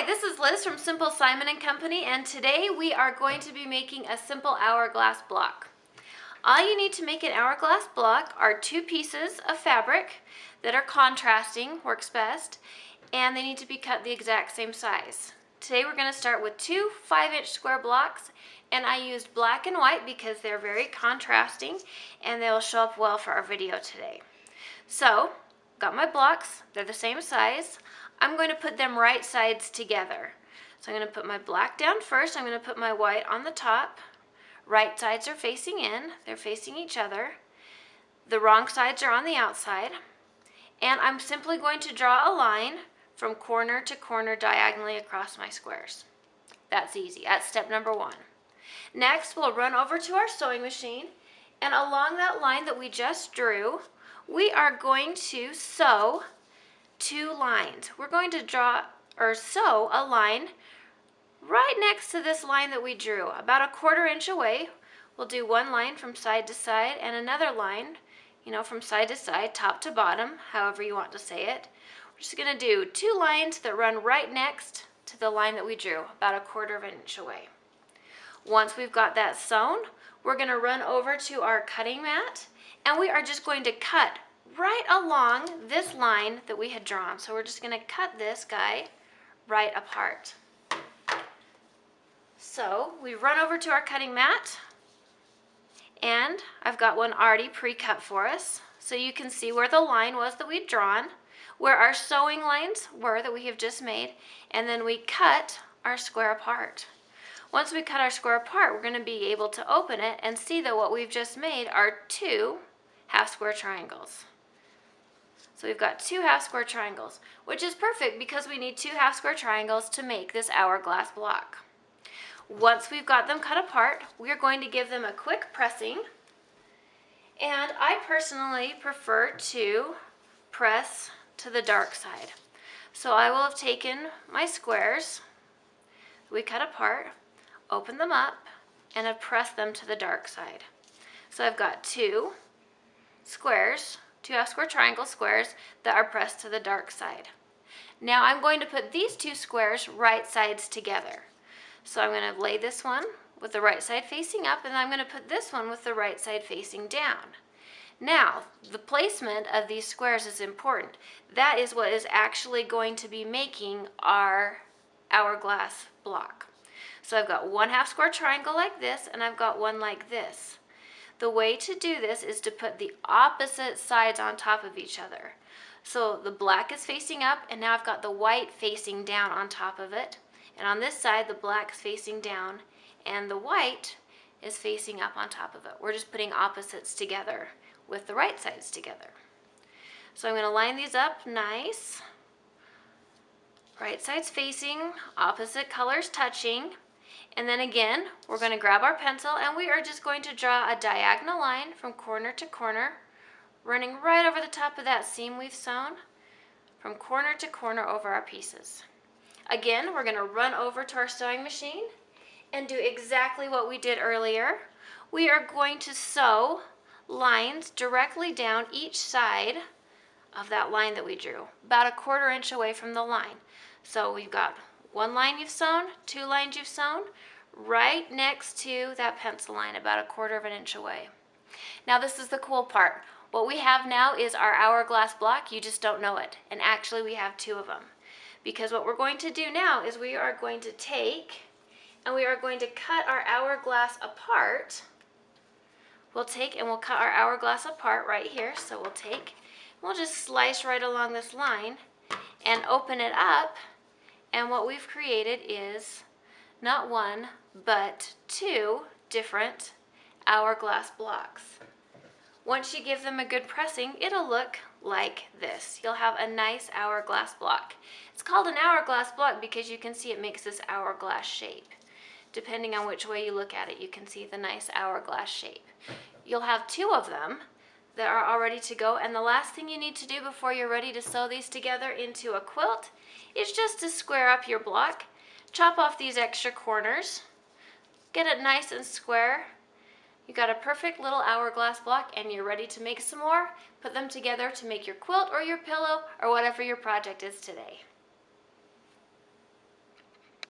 Hi, this is Liz from Simple Simon & Company, and today we are going to be making a simple hourglass block. All you need to make an hourglass block are two pieces of fabric that are contrasting, works best, and they need to be cut the exact same size. Today we're going to start with two 5-inch square blocks, and I used black and white because they're very contrasting and they'll show up well for our video today. So, got my blocks, they're the same size. I'm going to put them right sides together. So I'm going to put my black down first, I'm going to put my white on the top. Right sides are facing in, they're facing each other. The wrong sides are on the outside. And I'm simply going to draw a line from corner to corner diagonally across my squares. That's easy, that's step number one. Next, we'll run over to our sewing machine, and along that line that we just drew, we are going to sew two lines. We're going to draw or sew a line right next to this line that we drew, about a 1/4 inch away. We'll do one line from side to side and another line, from side to side, top to bottom, however you want to say it. We're just going to do two lines that run right next to the line that we drew, about a 1/4 inch away. Once we've got that sewn, we're going to run over to our cutting mat, and we are just going to cut right along this line that we had drawn. So we're just going to cut this guy right apart. So we run over to our cutting mat, and I've got one already pre-cut for us. So you can see where the line was that we'd drawn, where our sewing lines were that we have just made, and then we cut our square apart. Once we cut our square apart, we're going to be able to open it and see that what we've just made are two half square triangles. So we've got two half square triangles, which is perfect because we need two half square triangles to make this hourglass block. Once we've got them cut apart, we're going to give them a quick pressing. And I personally prefer to press to the dark side. So I will have taken my squares we cut apart, opened them up, and have pressed them to the dark side. So I've got two squares, two half square triangle squares that are pressed to the dark side. Now I'm going to put these two squares right sides together. So I'm going to lay this one with the right side facing up, and I'm going to put this one with the right side facing down. Now, the placement of these squares is important. That is what is actually going to be making our hourglass block. So I've got one half square triangle like this, and I've got one like this. The way to do this is to put the opposite sides on top of each other. So the black is facing up, and now I've got the white facing down on top of it. And on this side, the black is facing down, and the white is facing up on top of it. We're just putting opposites together with the right sides together. So I'm going to line these up nice. Right sides facing, opposite colors touching. And then again, we're going to grab our pencil, and we are just going to draw a diagonal line from corner to corner, running right over the top of that seam we've sewn, from corner to corner over our pieces. Again, we're going to run over to our sewing machine and do exactly what we did earlier. We are going to sew lines directly down each side of that line that we drew, about a 1/4 inch away from the line. So we've got one line you've sewn, two lines you've sewn, right next to that pencil line, about a 1/4 inch away. Now this is the cool part. What we have now is our hourglass block. You just don't know it. And actually we have two of them. Because what we're going to do now is we are going to take and we are going to cut our hourglass apart. We'll take and we'll cut our hourglass apart right here. So we'll just slice right along this line and open it up. And what we've created is not one, but two different hourglass blocks. Once you give them a good pressing, it'll look like this. You'll have a nice hourglass block. It's called an hourglass block because you can see it makes this hourglass shape. Depending on which way you look at it, you can see the nice hourglass shape. You'll have two of them that are all ready to go, and the last thing you need to do before you're ready to sew these together into a quilt is just to square up your block, chop off these extra corners, get it nice and square. You got a perfect little hourglass block, and you're ready to make some more. Put them together to make your quilt or your pillow or whatever your project is today.